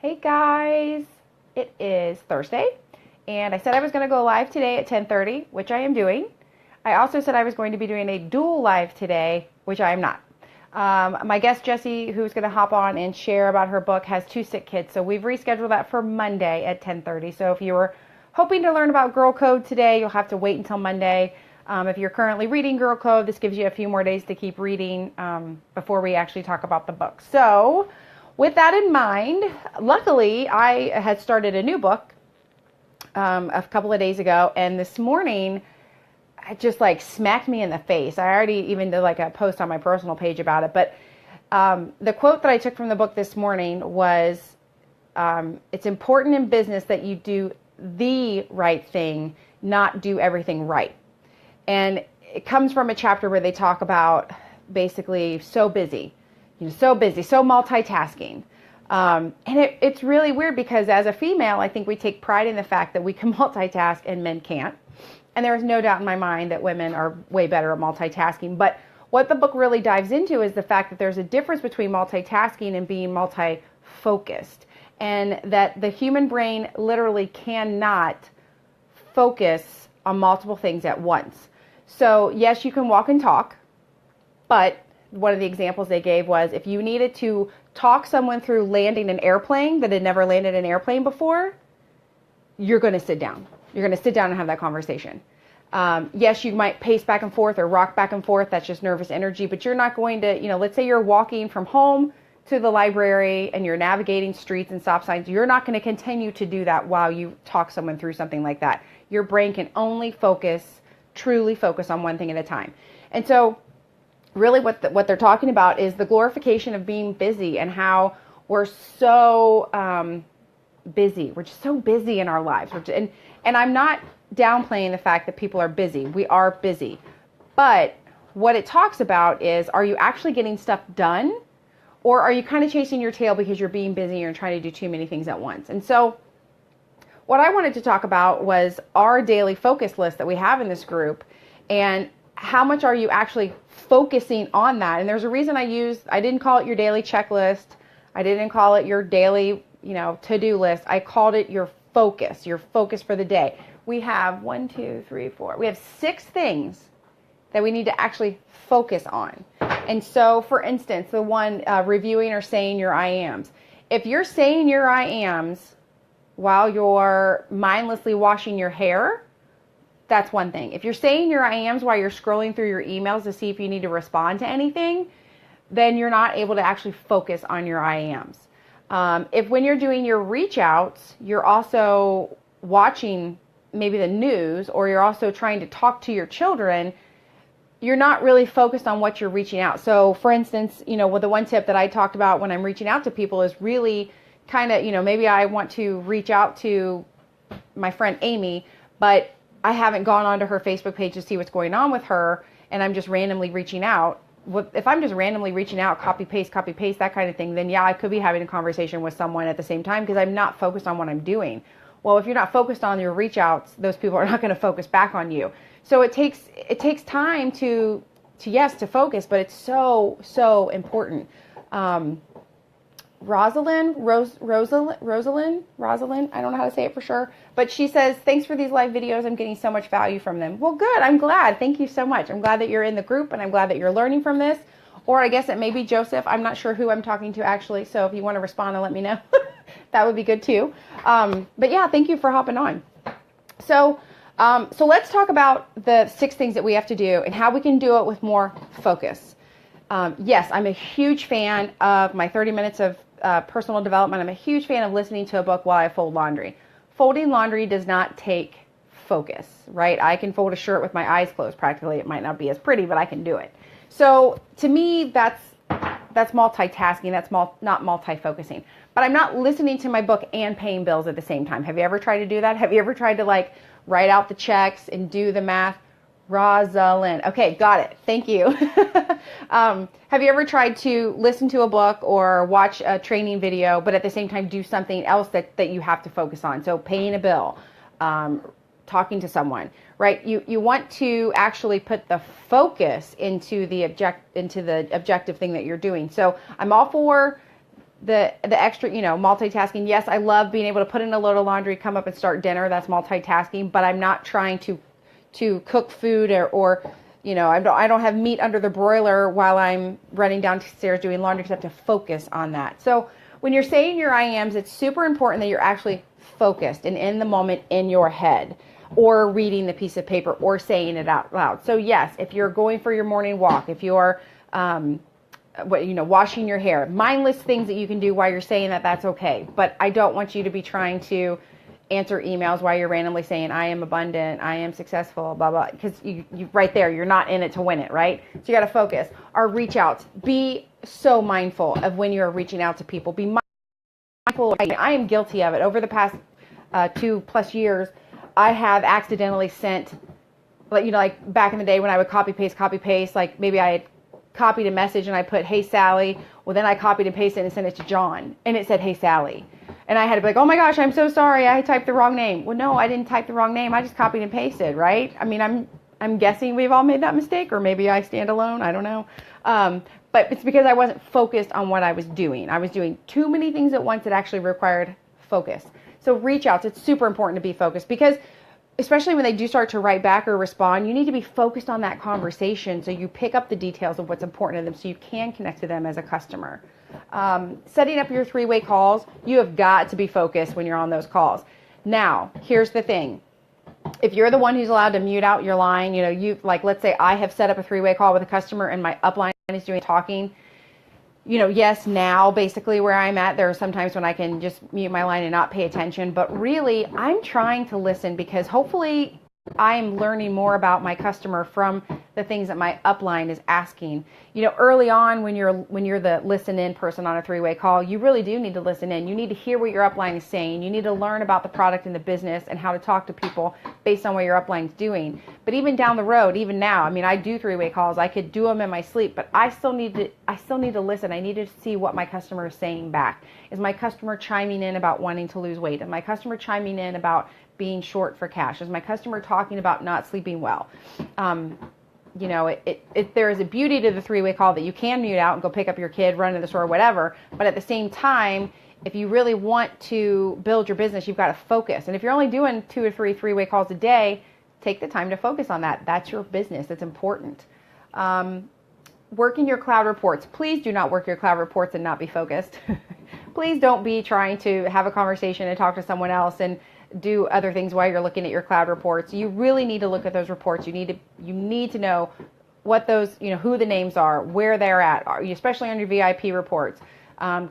Hey guys, it is Thursday, and I said I was going to go live today at 10:30, which I am doing. I also said I was going to be doing a dual live today, which I am not. My guest Jessie, who's going to hop on and share about her book, has 2 sick kids, so we've rescheduled that for Monday at 10:30. So if you were hoping to learn about Girl Code today, you'll have to wait until Monday. If you're currently reading Girl Code, this gives you a few more days to keep reading before we actually talk about the book. So with that in mind, luckily I had started a new book a couple of days ago, and this morning it just like smacked me in the face. I already even did like a post on my personal page about it, but the quote that I took from the book this morning was, it's important in business that you do the right thing, not do everything right. And it comes from a chapter where they talk about basically so busy, so multitasking. And it's really weird because as a female, I think we take pride in the fact that we can multitask and men can't. And there is no doubt in my mind that women are way better at multitasking. But what the book really dives into is the fact that there's a difference between multitasking and being multi-focused. And that the human brain literally cannot focus on multiple things at once. So yes, you can walk and talk, but one of the examples they gave was if you needed to talk someone through landing an airplane that had never landed an airplane before, you're going to sit down. You're going to sit down and have that conversation. Yes, you might pace back and forth or rock back and forth. That's just nervous energy, but you're not going to, let's say you're walking from home to the library and you're navigating streets and stop signs. You're not going to continue to do that while you talk someone through something like that. Your brain can only truly focus on one thing at a time. And so really what they're talking about is the glorification of being busy and how we're so busy. We're just so busy in our lives. And I'm not downplaying the fact that people are busy. We are busy. But what it talks about is, are you actually getting stuff done? Or are you kind of chasing your tail because you're being busy and you're trying to do too many things at once? And so what I wanted to talk about was our daily focus list that we have in this group, and how much are you actually focusing on that? And there's a reason I didn't call it your daily checklist. I didn't call it your daily, to-do list. I called it your focus for the day. We have 1, 2, 3, 4. We have 6 things that we need to actually focus on. And so, for instance, the one reviewing or saying your I ams. If you're saying your I ams while you're mindlessly washing your hair, that's one thing. If you're saying your I ams while you're scrolling through your emails to see if you need to respond to anything, then you're not able to actually focus on your I ams. If when you're doing your reach outs, you're also watching maybe the news, or you're also trying to talk to your children, you're not really focused on what you're reaching out. So for instance, with the one tip that I talked about when I'm reaching out to people is really kind of, maybe I want to reach out to my friend Amy, but I haven't gone onto her Facebook page to see what's going on with her, and I'm just randomly reaching out. If I'm just randomly reaching out, copy, paste, that kind of thing, then yeah, I could be having a conversation with someone at the same time because I'm not focused on what I'm doing. Well, if you're not focused on your reach outs, those people are not going to focus back on you. So it takes time to focus, but it's so important. Rosalind, I don't know how to say it for sure, but she says, thanks for these live videos. I'm getting so much value from them. Well, good. I'm glad. Thank you so much. I'm glad that you're in the group, and I'm glad that you're learning from this. Or I guess it may be Joseph. I'm not sure who I'm talking to actually. So if you want to respond and let me know, that would be good too. But yeah, thank you for hopping on. So let's talk about the 6 things that we have to do and how we can do it with more focus. Yes, I'm a huge fan of my 30 minutes of personal development. I'm a huge fan of listening to a book while I fold laundry. Folding laundry does not take focus, right? I can fold a shirt with my eyes closed practically. It might not be as pretty, but I can do it. So to me, that's multitasking. That's not multi-focusing. But I'm not listening to my book and paying bills at the same time. Have you ever tried to do that? Have you ever tried to write out the checks and do the math? Rosalind. Okay, got it. Thank you. Have you ever tried to listen to a book or watch a training video, but at the same time do something else that you have to focus on? So paying a bill, talking to someone, right? You want to actually put the focus into the objective thing that you're doing. So I'm all for the extra, multitasking. Yes, I love being able to put in a load of laundry, come up and start dinner. That's multitasking, but I'm not trying to cook food or I don't have meat under the broiler while I'm running downstairs doing laundry because I have to focus on that. So when you're saying your I ams, it's super important that you're actually focused and in the moment in your head, or reading the piece of paper or saying it out loud. So yes, if you're going for your morning walk, if you're washing your hair, mindless things that you can do while you're saying that, that's okay. But I don't want you to be trying to answer emails while you're randomly saying, I am abundant, I am successful, blah, blah, because you right there, you're not in it to win it, right? So you got to focus. Our reach outs, be so mindful of when you're reaching out to people. Be mindful. I am guilty of it. Over the past 2+ years, I have accidentally sent, like back in the day when I would copy paste, like maybe I had copied a message and I put, hey, Sally. Well, then I copied and pasted it and sent it to John, and it said, hey, Sally. And I had to be like, oh my gosh, I'm so sorry, I typed the wrong name. Well, no, I didn't type the wrong name. I just copied and pasted, right? I mean, I'm guessing we've all made that mistake, or maybe I stand alone. I don't know. But it's because I wasn't focused on what I was doing. I was doing too many things at once that actually required focus. So reach outs, it's super important to be focused, because especially when they do start to write back or respond, you need to be focused on that conversation so you pick up the details of what's important to them so you can connect to them as a customer. Setting up your 3-way calls, you have got to be focused when you're on those calls. Now, here's the thing. If you're the one who's allowed to mute out your line, let's say I have set up a 3-way call with a customer and my upline is doing talking. Yes, now basically where I'm at, there are some times when I can just mute my line and not pay attention, but really I'm trying to listen, because hopefully I'm learning more about my customer from the things that my upline is asking. Early on when you're the listen in person on a 3-way call, you really do need to listen in. You need to hear what your upline is saying. You need to learn about the product and the business and how to talk to people based on what your upline's doing. But even down the road, even now, I do 3-way calls. I could do them in my sleep, but I still need to listen. I need to see what my customer is saying back. Is my customer chiming in about wanting to lose weight? Is my customer chiming in about being short for cash? Is my customer talking about not sleeping well? There is a beauty to the 3-way call that you can mute out and go pick up your kid, run to the store, whatever. But at the same time, if you really want to build your business, you've got to focus. And if you're only doing 2 or 3 3-way calls a day, take the time to focus on that. That's your business. It's important. Working your cloud reports. Please do not work your cloud reports and not be focused. Please don't be trying to have a conversation and talk to someone else and do other things while you're looking at your cloud reports. You really need to look at those reports. You need to know what those, who the names are, where they're at, especially on your VIP reports.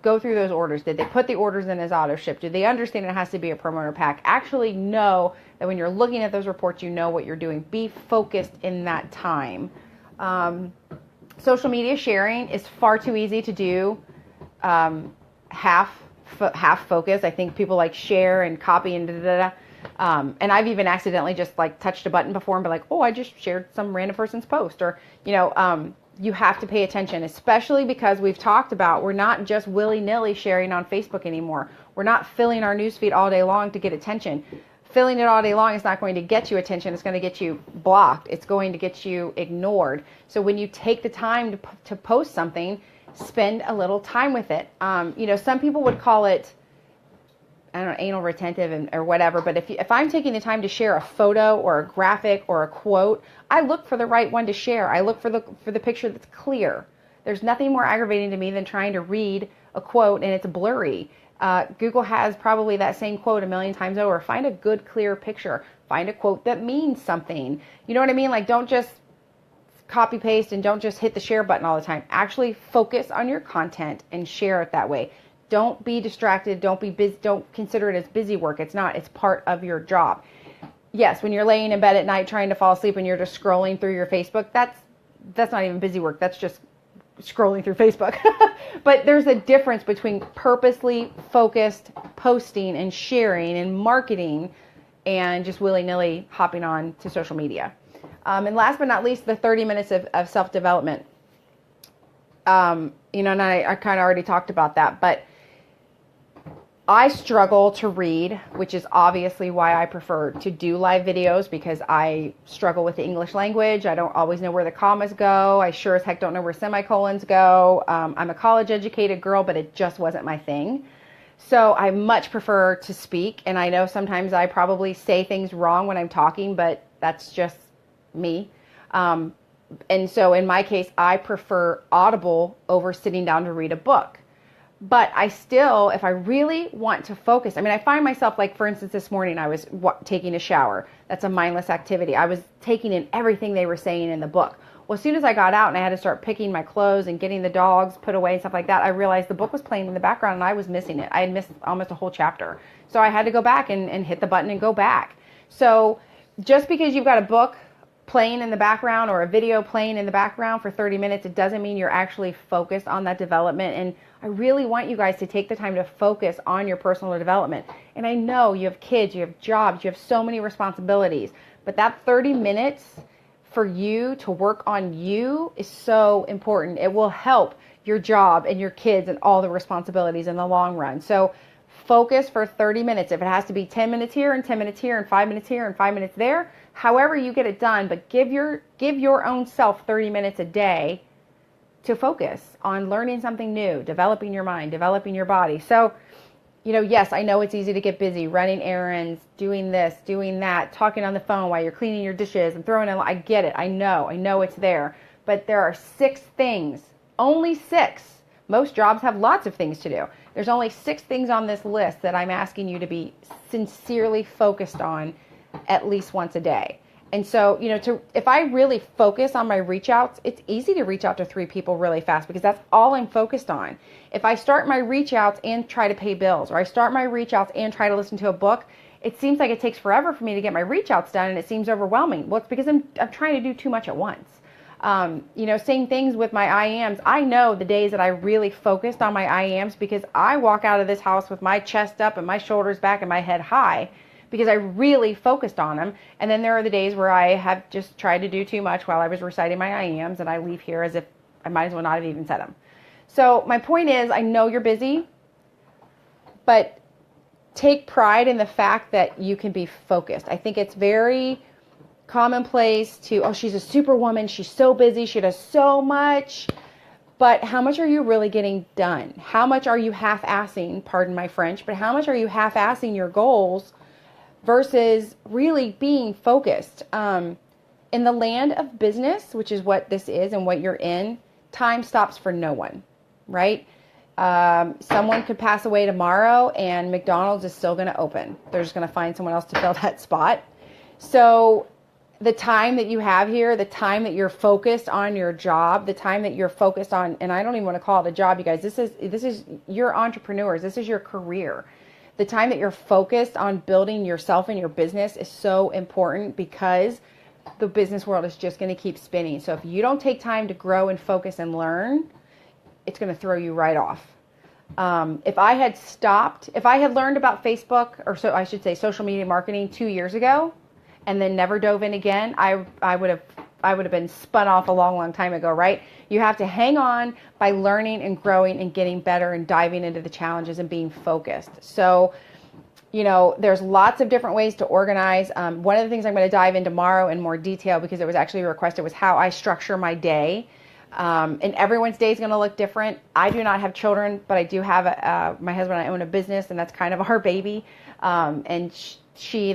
Go through those orders. Did they put the orders in as auto ship? Do they understand it has to be a promoter pack? Actually know that when you're looking at those reports, you know what you're doing. Be focused in that time. Social media sharing is far too easy to do half focus. I think people like share and copy and and I've even accidentally just touched a button before and be like, oh, I just shared some random person's post. Or you have to pay attention, especially because we've talked about we're not just willy-nilly sharing on Facebook anymore. We're not filling our newsfeed all day long to get attention. Filling it all day long is not going to get you attention. It's going to get you blocked. It's going to get you ignored. So when you take the time to post something, spend a little time with it. Some people would call it, I don't know, anal retentive or whatever. But if I'm taking the time to share a photo or a graphic or a quote, I look for the right one to share. I look for the picture that's clear. There's nothing more aggravating to me than trying to read a quote and it's blurry. Google has probably that same quote a million times over. Find a good, clear picture. Find a quote that means something. You know what I mean? Don't just copy paste and don't just hit the share button all the time. Actually focus on your content and share it that way. Don't be distracted. Don't be busy. Don't consider it as busy work. It's not. It's part of your job. Yes, when you're laying in bed at night trying to fall asleep and you're just scrolling through your Facebook, that's not even busy work. That's just scrolling through Facebook. But there's a difference between purposely focused posting and sharing and marketing and just willy-nilly hopping on to social media. And last but not least, the 30 minutes of self-development. And I kind of already talked about that, but I struggle to read, which is obviously why I prefer to do live videos, because I struggle with the English language. I don't always know where the commas go. I sure as heck don't know where semicolons go. I'm a college educated girl, but it just wasn't my thing. So I much prefer to speak, and I know sometimes I probably say things wrong when I'm talking, but that's just me. And so in my case, I prefer Audible over sitting down to read a book. But I still, if I really want to focus, I mean, I find myself, like, for instance, this morning I was taking a shower. That's a mindless activity. I was taking in everything they were saying in the book. Well, as soon as I got out and I had to start picking my clothes and getting the dogs put away and stuff like that, I realized the book was playing in the background and I was missing it. I had missed almost a whole chapter. So I had to go back and hit the button and go back. So just because you've got a book playing in the background or a video playing in the background for 30 minutes, it doesn't mean you're actually focused on that development. And I really want you guys to take the time to focus on your personal development. And I know you have kids, you have jobs, you have so many responsibilities, but that 30 minutes for you to work on you is so important. It will help your job and your kids and all the responsibilities in the long run. So focus for 30 minutes. If it has to be 10 minutes here and 10 minutes here and 5 minutes here and 5 minutes there, however you get it done, but give your own self 30 minutes a day to focus on learning something new, developing your mind, developing your body. So, yes, I know it's easy to get busy running errands, doing this, doing that, talking on the phone while you're cleaning your dishes and throwing in, I get it. I know it's there. But there are 6 things, only 6. Most jobs have lots of things to do. There's only 6 things on this list that I'm asking you to be sincerely focused on at least once a day. And so, if I really focus on my reach outs, it's easy to reach out to 3 people really fast because that's all I'm focused on. If I start my reach outs and try to pay bills, or I start my reach outs and try to listen to a book, it seems like it takes forever for me to get my reach outs done and it seems overwhelming. Well, it's because I'm trying to do too much at once. Same things with my IAMs. I know the days that I really focused on my IAMs because I walk out of this house with my chest up and my shoulders back and my head high, because I really focused on them. And then there are the days where I have just tried to do too much while I was reciting my IAMs, and I leave here as if I might as well not have even said them. So my point is, I know you're busy, but take pride in the fact that you can be focused. I think it's very commonplace to, she's a superwoman, she's so busy, she does so much. But how much are you really getting done? How much are you half-assing, pardon my French, but how much are you half-assing your goals versus really being focused? In the land of business, which is what this is and what you're in, time stops for no one, right? Someone could pass away tomorrow and McDonald's is still going to open. They're just going to find someone else to fill that spot. So the time that you have here, the time that you're focused on your job, the time that you're focused on, and I don't even want to call it a job, you guys, this is your entrepreneurs, this is your career. The time that you're focused on building yourself and your business is so important because the business world is just going to keep spinning. So if you don't take time to grow and focus and learn, it's going to throw you right off. If I had learned about Facebook, or so I should say social media marketing 2 years ago and then never dove in again, I would have been spun off a long, long time ago, right? You have to hang on by learning and growing and getting better and diving into the challenges and being focused. So, there's lots of different ways to organize. One of the things I'm going to dive into tomorrow in more detail, because it was actually requested, was how I structure my day. And everyone's day is going to look different. I do not have children, but I do have my husband and I own a business, and that's kind of our baby. And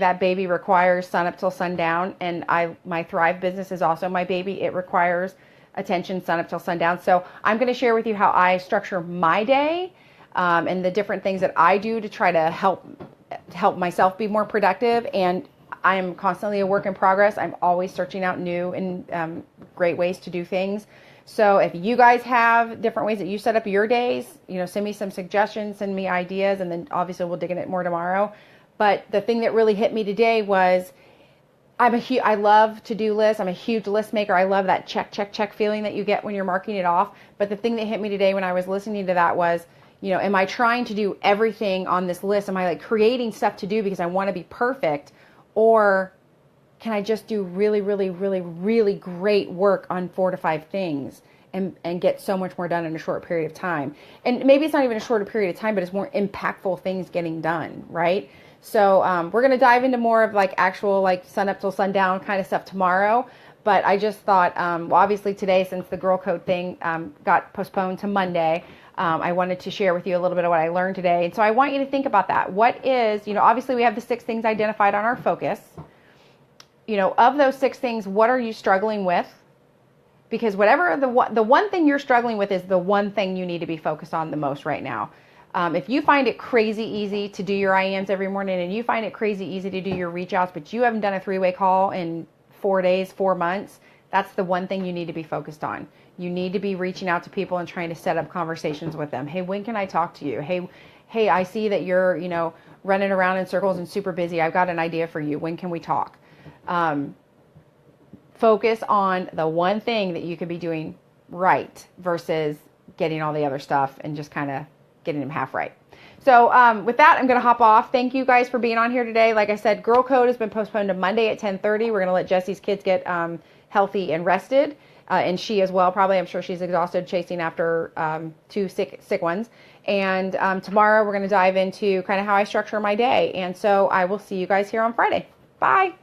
that baby requires sun up till sundown, and my Thrive business is also my baby. It requires attention sun up till sundown. So I'm going to share with you how I structure my day, and the different things that I do to try to help myself be more productive. And I am constantly a work in progress. I'm always searching out new and great ways to do things. So if you guys have different ways that you set up your days, send me some suggestions, send me ideas, and then obviously we'll dig in it more tomorrow. But the thing that really hit me today was I love to-do lists. I'm a huge list maker. I love that check feeling that you get when you're marking it off. But the thing that hit me today when I was listening to that was, am I trying to do everything on this list? Am I creating stuff to do because I want to be perfect? Or can I just do really, really, really, really great work on 4 to 5 things and get so much more done in a short period of time. And maybe it's not even a shorter period of time, but it's more impactful things getting done, right? So we're going to dive into more of like actual like sun up till sundown kind of stuff tomorrow. But I just thought, well, obviously today, since the girl code thing got postponed to Monday, I wanted to share with you a little bit of what I learned today. And so I want you to think about that. What is, obviously we have the 6 things identified on our focus. Of those 6 things, what are you struggling with? Because whatever the one thing you're struggling with is the one thing you need to be focused on the most right now. If you find it crazy easy to do your IMs every morning, and you find it crazy easy to do your reach outs, but you haven't done a 3-way call in 4 days, 4 months, that's the one thing you need to be focused on. You need to be reaching out to people and trying to set up conversations with them. Hey, when can I talk to you? Hey, I see that you're, running around in circles and super busy. I've got an idea for you. When can we talk? Focus on the one thing that you could be doing right versus getting all the other stuff and just kind of getting them half right. So with that, I'm going to hop off. Thank you guys for being on here today. Like I said, Girl Code has been postponed to Monday at 10:30. We're going to let Jesse's kids get healthy and rested. And she as well, probably. I'm sure she's exhausted chasing after 2 sick ones. And tomorrow we're going to dive into kind of how I structure my day. And so I will see you guys here on Friday. Bye.